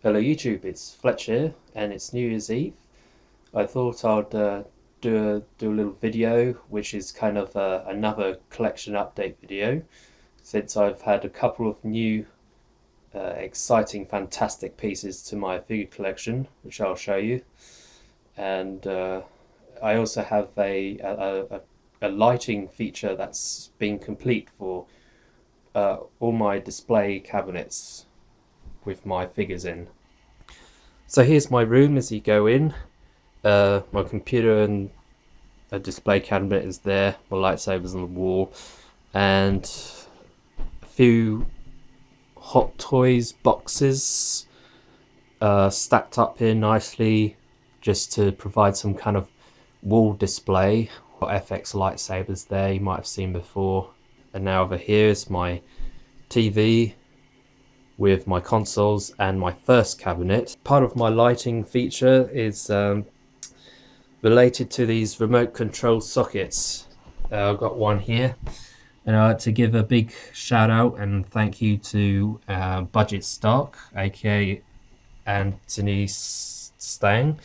Hello YouTube, it's Fletch here, and it's New Year's Eve. I thought I'd do a little video, which is kind of another collection update video, since I've had a couple of new, exciting, fantastic pieces to my figure collection, which I'll show you. And I also have a lighting feature that's been complete for all my display cabinets with my figures in. So here's my room as you go in. My computer and a display cabinet is there, my lightsabers on the wall, and a few Hot Toys boxes stacked up here nicely just to provide some kind of wall display. Got FX lightsabers there, you might have seen before. And now over here is my TV with my consoles and my first cabinet. Part of my lighting feature is related to these remote control sockets. I've got one here, and I'd like to give a big shout out and thank you to Budget Stock, aka Anthony Stang.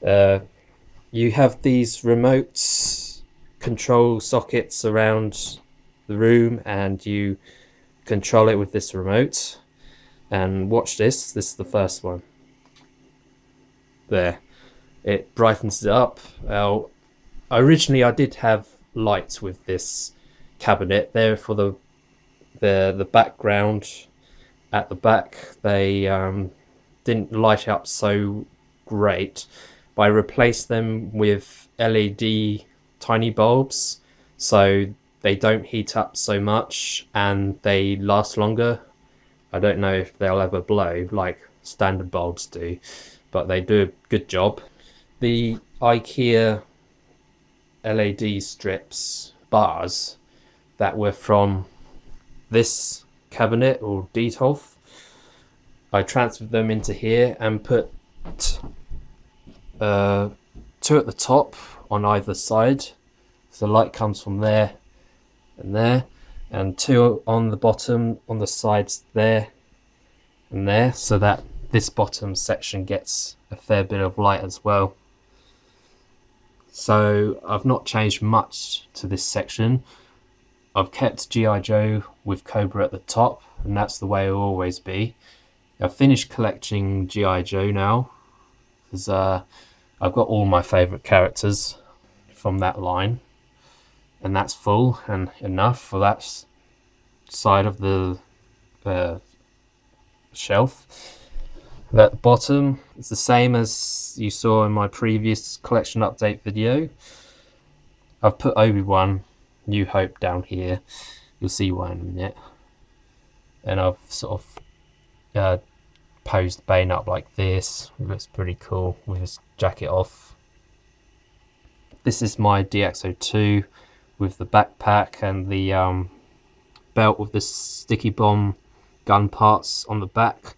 You have these remote control sockets around the room and you control it with this remote. And watch this, this is the first one. There, it brightens it up. Originally I did have lights with this cabinet there for the background at the back. They didn't light up so great, but I replaced them with LED tiny bulbs so they don't heat up so much and they last longer. I don't know if they'll ever blow like standard bulbs do, but they do a good job. The IKEA LED strips bars that were from this cabinet or Detolf, I transferred them into here and put two at the top on either side, so the light comes from there and there, and two on the bottom on the sides there and there, so that this bottom section gets a fair bit of light as well. So I've not changed much to this section. I've kept G.I. Joe with Cobra at the top, and that's the way it'll always be. I've finished collecting G.I. Joe now, because I've got all my favourite characters from that line, and that's full and enough for that side of the shelf. At the bottom is the same as you saw in my previous collection update video. I've put Obi-Wan New Hope down here, you'll see why in a minute, and I've sort of posed Bane up like this. It looks pretty cool with his jacket off. This is my DX02 with the backpack and the belt with the sticky bomb gun parts on the back.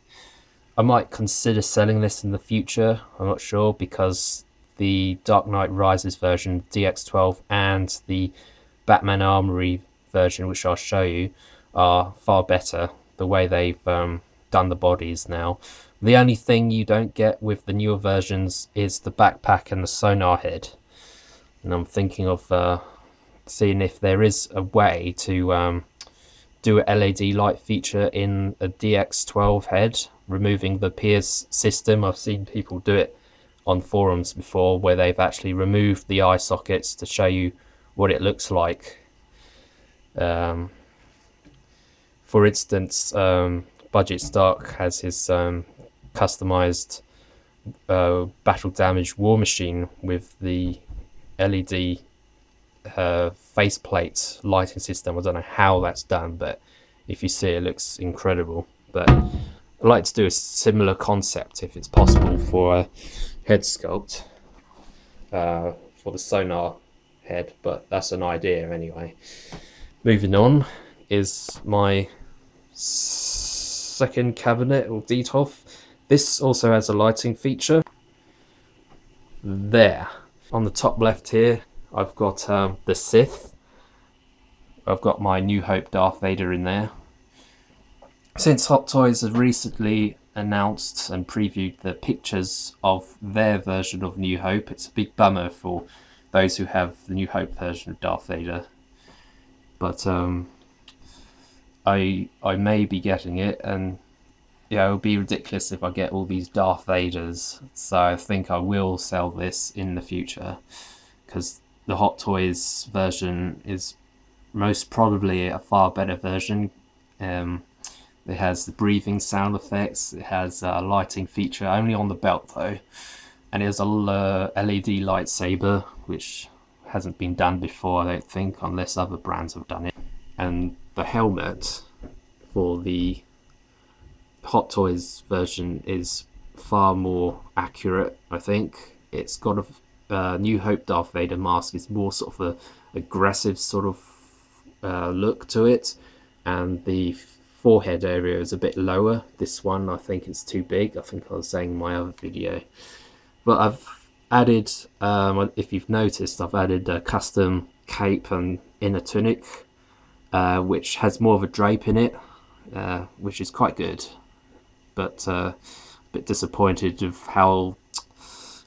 I might consider selling this in the future, I'm not sure, because the Dark Knight Rises version, DX12, and the Batman Armory version, which I'll show you, are far better the way they've done the bodies now. The only thing you don't get with the newer versions is the backpack and the sonar head, and I'm thinking of seeing if there is a way to do a LED light feature in a DX12 head, removing the Pierce system. I've seen people do it on forums before where they've actually removed the eye sockets to show you what it looks like. For instance, Budget Stock has his customized battle damage war machine with the LED faceplate lighting system. I don't know how that's done, but if you see it, it looks incredible. But I'd like to do a similar concept if it's possible for a head sculpt for the sonar head, but that's an idea anyway. Moving on is my second cabinet or Detolf. This also has a lighting feature. There on the top left here I've got the Sith. I've got my New Hope Darth Vader in there. Since Hot Toys have recently announced and previewed the pictures of their version of New Hope. It's a big bummer for those who have the New Hope version of Darth Vader, but I may be getting it, and yeah, it would be ridiculous if I get all these Darth Vaders. So I think I will sell this in the future, because the Hot Toys version is most probably a far better version. It has the breathing sound effects, it has a lighting feature, only on the belt though, and it has a LED lightsaber, which hasn't been done before, I don't think, unless other brands have done it. And the helmet for the Hot Toys version is far more accurate, I think. It's got a New Hope Darth Vader mask, is more sort of a aggressive sort of look to it, and the forehead area is a bit lower. This one, I think it's too big. I think I was saying in my other video. But I've added, if you've noticed, I've added a custom cape and inner tunic, which has more of a drape in it, which is quite good. But a bit disappointed of how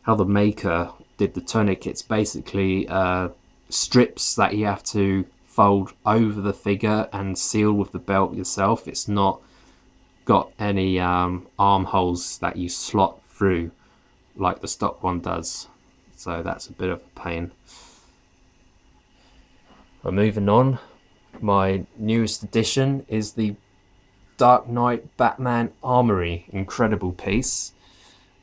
the maker did the tunic. It's basically strips that you have to fold over the figure and seal with the belt yourself. It's not got any armholes that you slot through like the stock one does, so that's a bit of a pain. But moving on, my newest addition is the Dark Knight Batman Armory. Incredible piece.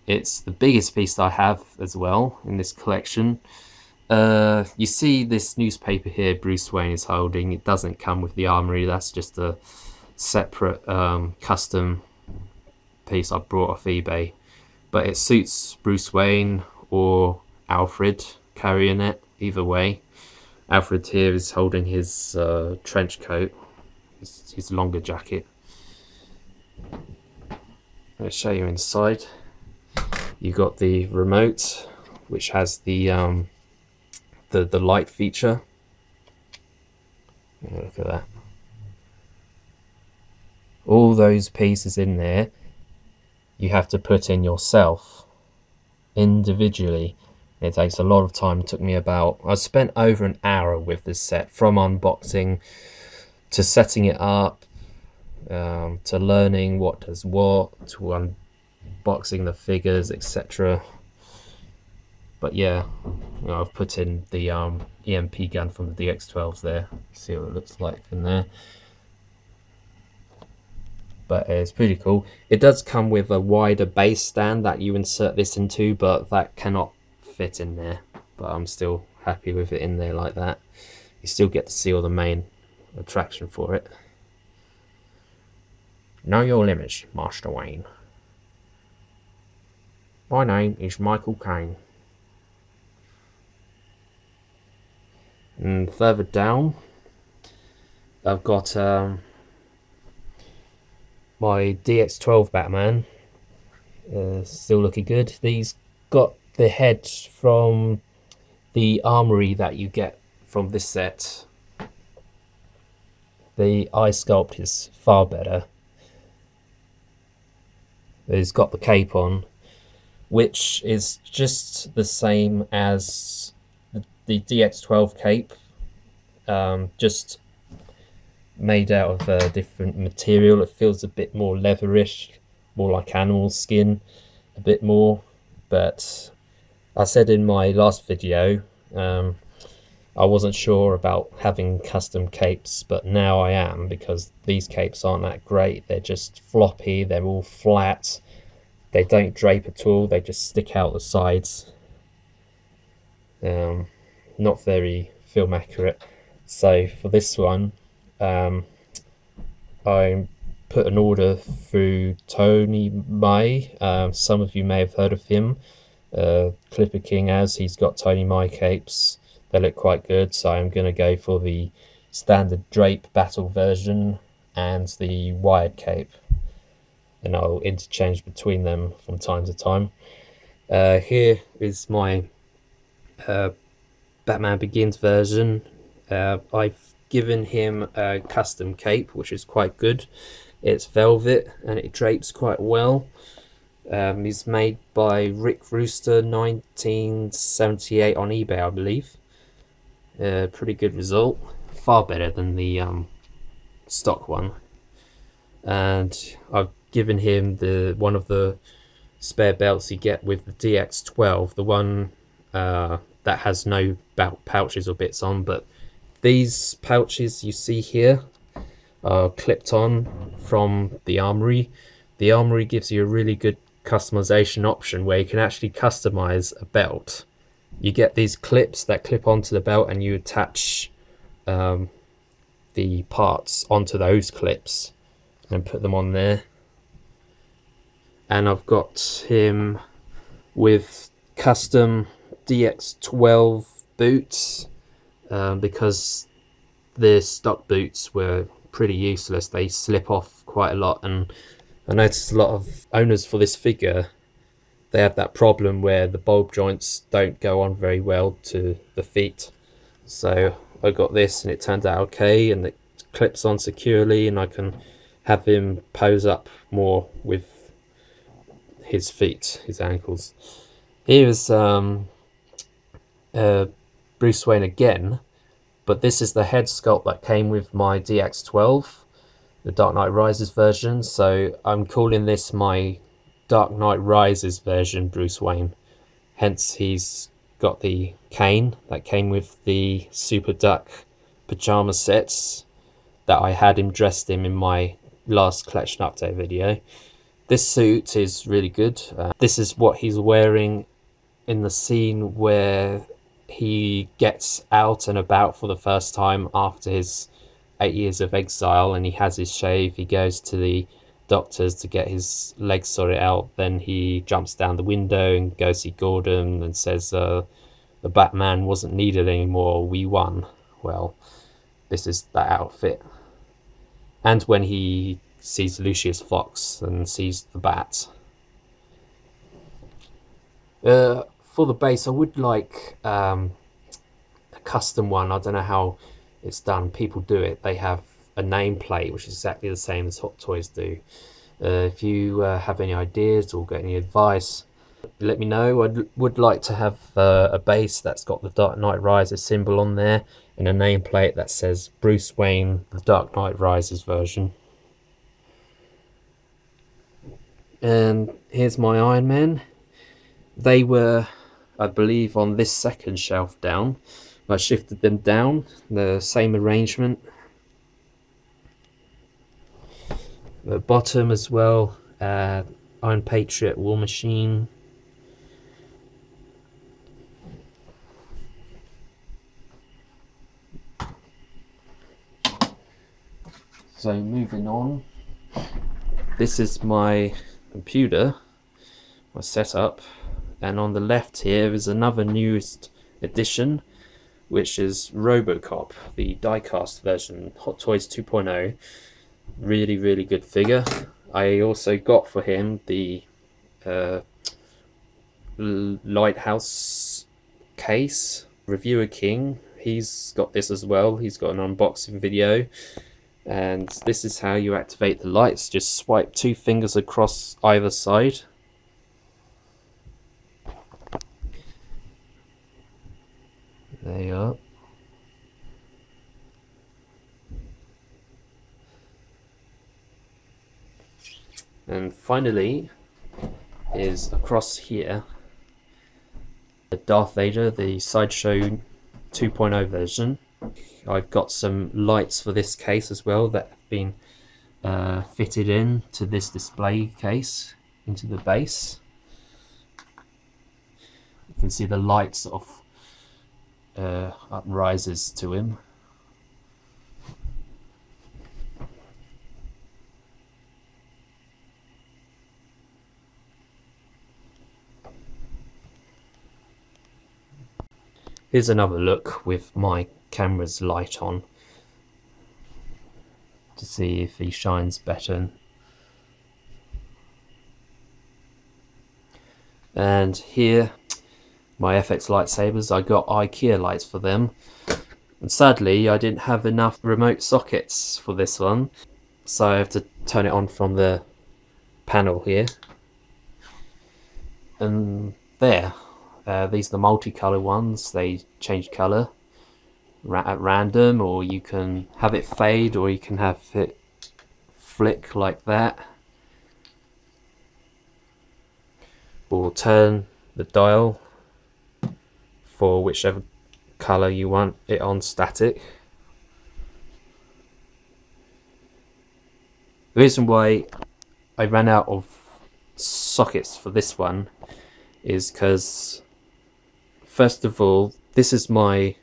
It's the biggest piece I have as well in this collection. You see this newspaper here Bruce Wayne is holding. It doesn't come with the armory. That's just a separate custom piece I brought off eBay. But it suits Bruce Wayne or Alfred carrying it, either way. Alfred here is holding his trench coat, his longer jacket. I'll show you inside. You got the remote, which has the light feature. Look at that. All those pieces in there you have to put in yourself individually. It takes a lot of time. It took me about, I spent over an hour with this set, from unboxing to setting it up, to learning what does what, to unboxing the figures, etc. But yeah, you know, I've put in the EMP gun from the DX12s there. See what it looks like in there. But it's pretty cool. It does come with a wider base stand that you insert this into, but that cannot fit in there. But I'm still happy with it in there like that. You still get to see all the main attraction for it. Know your limits, Master Wayne. My name is Michael Caine. And further down, I've got my DX12 Batman. Still looking good. These got the head from the armory that you get from this set. The eye sculpt is far better. He's got the cape on, which is just the same as the DX12 cape, just made out of a different material. It feels a bit more leatherish, more like animal skin, a bit more. But I said in my last video, I wasn't sure about having custom capes, but now I am, because these capes aren't that great. They're just floppy, they're all flat, they don't drape at all, they just stick out the sides. Not very film accurate. So for this one, I put an order through Tony May. Some of you may have heard of him. Clipper King, as he's got Tony May capes. They look quite good, so I'm going to go for the standard drape battle version and the wired cape, and I'll interchange between them from time to time. Here is my Batman Begins version. I've given him a custom cape, which is quite good. It's velvet and it drapes quite well. It's made by Rick Rooster 1978 on eBay, I believe. Pretty good result, far better than the stock one. And I've given him one of the spare belts you get with the DX12, the one that has no belt pouches or bits on, but these pouches you see here are clipped on from the Armory. The Armory gives you a really good customization option where you can actually customize a belt. You get these clips that clip onto the belt and you attach the parts onto those clips and put them on there. And I've got him with custom DX12 boots because the stock boots were pretty useless. They slip off quite a lot, and I noticed a lot of owners for this figure, they have that problem where the bulb joints don't go on very well to the feet. So I got this and it turned out okay, and it clips on securely, and I can have him pose up more with his feet, his ankles. Here's Bruce Wayne again, but this is the head sculpt that came with my DX12, the Dark Knight Rises version, so I'm calling this my Dark Knight Rises version Bruce Wayne. Hence he's got the cane that came with the Super Duck pajama sets that I had him dressed in my last collection update video. This suit is really good. This is what he's wearing in the scene where he gets out and about for the first time after his 8 years of exile, and he has his shave. He goes to the doctors to get his legs sorted out, then he jumps down the window and goes see Gordon and says the Batman wasn't needed anymore, we won. Well, this is that outfit. And when he sees Lucius Fox and sees the bat. For the base, I would like a custom one. I don't know how it's done. People do it. They have a nameplate which is exactly the same as Hot Toys do. If you have any ideas or get any advice, let me know. I would like to have a base that's got the Dark Knight Rises symbol on there and a nameplate that says Bruce Wayne, the Dark Knight Rises version. And here's my Iron Man. They were, I believe, on this second shelf down. I shifted them down, the same arrangement. The bottom as well, Iron Patriot, War Machine. So moving on, this is my computer, my setup, and on the left here is another newest edition, which is Robocop, the diecast version, Hot Toys 2.0. Really good figure. I also got for him the Lighthouse case. Reviewer King, he's got this as well. He's got an unboxing video, and this is how you activate the lights. Just swipe 2 fingers across either side. There you are. And finally is across here the Darth Vader, the Sideshow 2.0 version. I've got some lights for this case as well that have been fitted in to this display case into the base. You can see the lights sort of uprises to him. Here's another look with my camera's light on to see if he shines better. And here, my FX lightsabers, I got IKEA lights for them. And sadly, I didn't have enough remote sockets for this one. So I have to turn it on from the panel here, and there. These are the multicolour ones. They change colour at random, or you can have it fade, or you can have it flick like that, or turn the dial for whichever colour you want it on static. The reason why I ran out of sockets for this one is because, first of all, this is my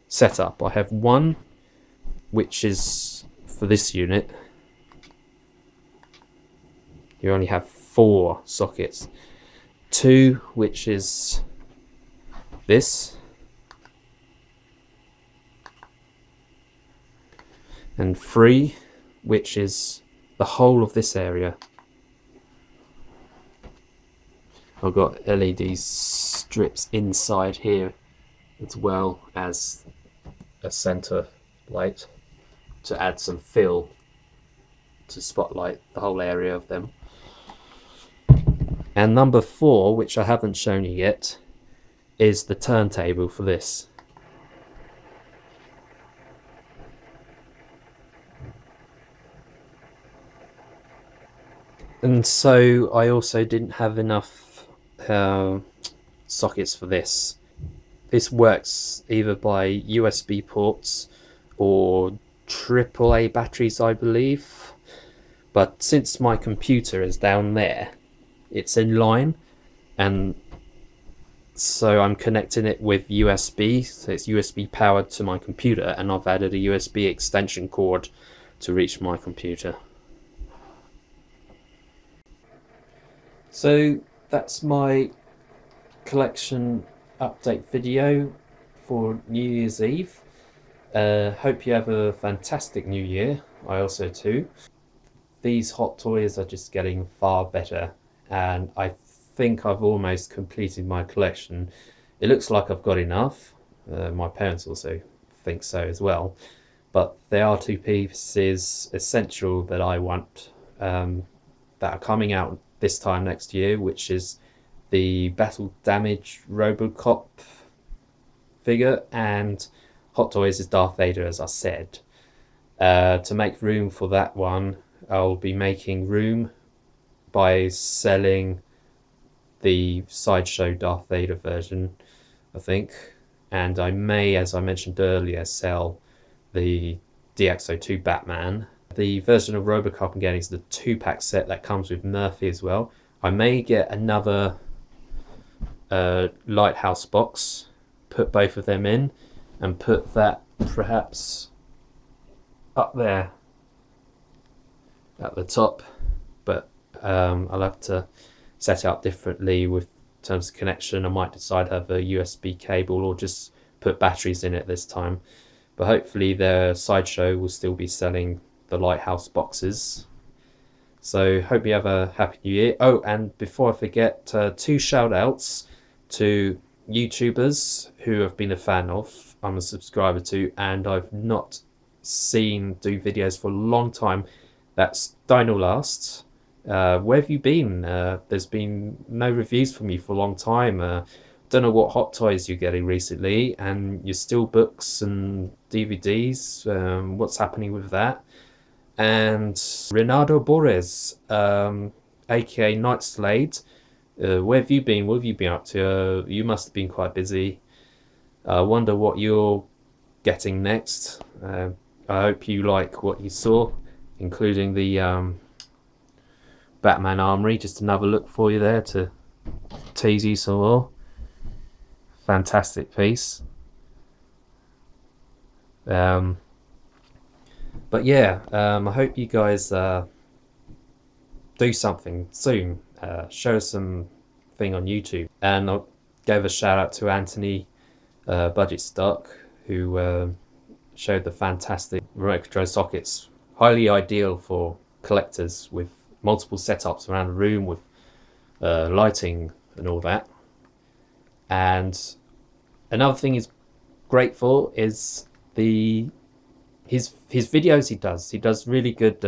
setup. I have one which is for this unit. You only have 4 sockets. 2 which is this, and 3 which is the whole of this area. I've got LED strips inside here as well as a center light to add some fill to spotlight the whole area of them. And number 4, which I haven't shown you yet, is the turntable for this. And so I also didn't have enough sockets for this. This works either by USB ports or AAA batteries, I believe. But since my computer is down there, it's in line, and so I'm connecting it with USB, so it's USB powered to my computer, and I've added a USB extension cord to reach my computer. So that's my collection update video for New Year's Eve. Hope you have a fantastic new year. I also too. These hot toys are just getting far better, and I think I've almost completed my collection. It looks like I've got enough. My parents also think so as well, but there are 2 pieces essential that I want that are coming out this time next year, which is the battle damage Robocop figure, and Hot Toys is Darth Vader, as I said. To make room for that one, I'll be making room by selling the Sideshow Darth Vader version, I think, and I may, as I mentioned earlier, sell the DX02 Batman. The version of Robocop I'm getting is the 2-pack set that comes with Murphy as well. I may get another lighthouse box, put both of them in, and put that perhaps up there at the top, but I'll have to set it up differently with terms of connection. I might decide to have a USB cable or just put batteries in it this time, but hopefully the Sideshow will still be selling the lighthouse boxes. So hope you have a happy new year. Oh, and before I forget, 2 shout outs to YouTubers who have been a fan of, I'm a subscriber to, and I've not seen do videos for a long time. That's Dino Last. Where have you been? There's been no reviews from you for a long time. Don't know what hot toys you're getting recently, and your still books and DVDs. What's happening with that? And Renato Borges, aka Night Slade. Where have you been? What have you been up to? You must have been quite busy. I wonder what you're getting next. I hope you like what you saw, including the Batman Armory. Just another look for you there to tease you some more. Fantastic piece. But yeah, I hope you guys do something soon. Show us something on YouTube. And I'll give a shout out to Anthony Budget Stock, who showed the fantastic remote control sockets. Highly ideal for collectors with multiple setups around the room with lighting and all that. And another thing he's great for is his videos he does. He does really good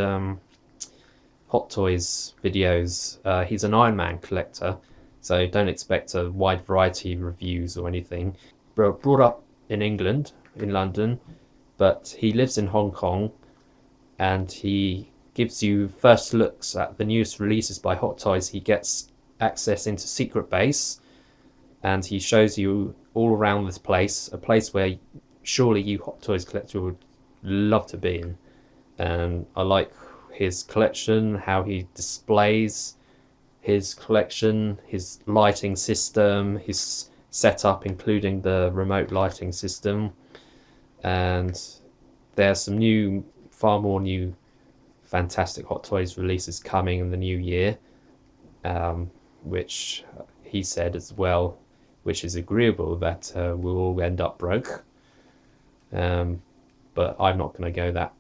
Hot Toys videos. He's an Iron Man collector, so don't expect a wide variety of reviews or anything. Brought up in England, in London, but he lives in Hong Kong, and he gives you first looks at the newest releases by Hot Toys. He gets access into Secret Base, and he shows you all around this place, a place where surely you Hot Toys collector would love to be in. And I like his collection, how he displays his collection, his lighting system, his setup including the remote lighting system. And there's some new, far more new fantastic Hot Toys releases coming in the new year, which he said as well, which is agreeable, that we'll all end up broke. But I'm not going to go that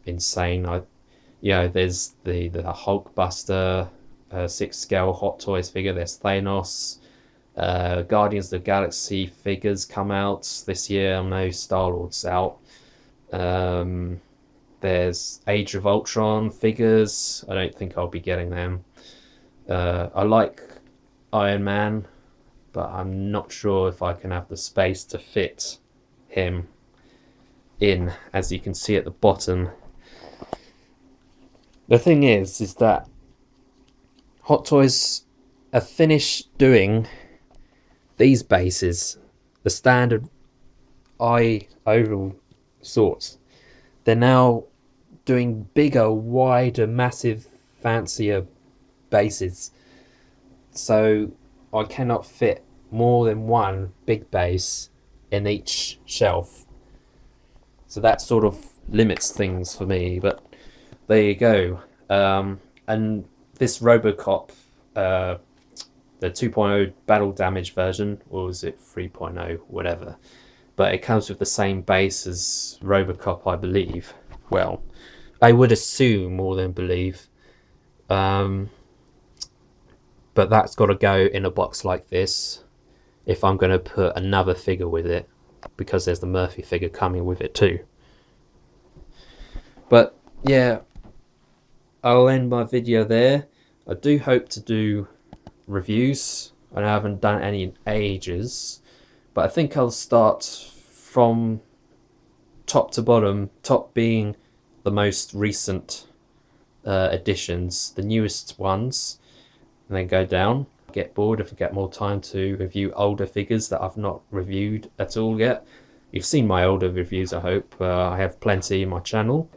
insane. There's the Hulkbuster 6-scale Hot Toys figure. There's Thanos. Guardians of the Galaxy figures come out this year. I know Star-Lord's out. There's Age of Ultron figures. I don't think I'll be getting them. I like Iron Man, but I'm not sure if I can have the space to fit him in, as you can see at the bottom. The thing is that Hot Toys have finished doing these bases, the standard eye oval sorts. They're now doing bigger, wider, massive, fancier bases. So I cannot fit more than one big base in each shelf. So that sort of limits things for me, but there you go. And this Robocop, the 2.0 battle damage version, or was it 3.0, whatever, but it comes with the same base as Robocop, I believe. Well, I would assume more than believe. But that's got to go in a box like this if I'm going to put another figure with it, because there's the Murphy figure coming with it too. But yeah, I'll end my video there. I do hope to do reviews. I haven't done any in ages, but I think I'll start from top to bottom, top being the most recent editions, the newest ones, and then go down. Get bored if I get more time to review older figures that I've not reviewed at all yet. You've seen my older reviews, I hope. I have plenty in my channel.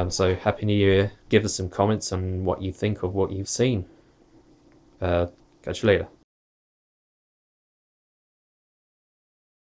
So Happy New Year. Give us some comments on what you think of what you've seen. Catch you later.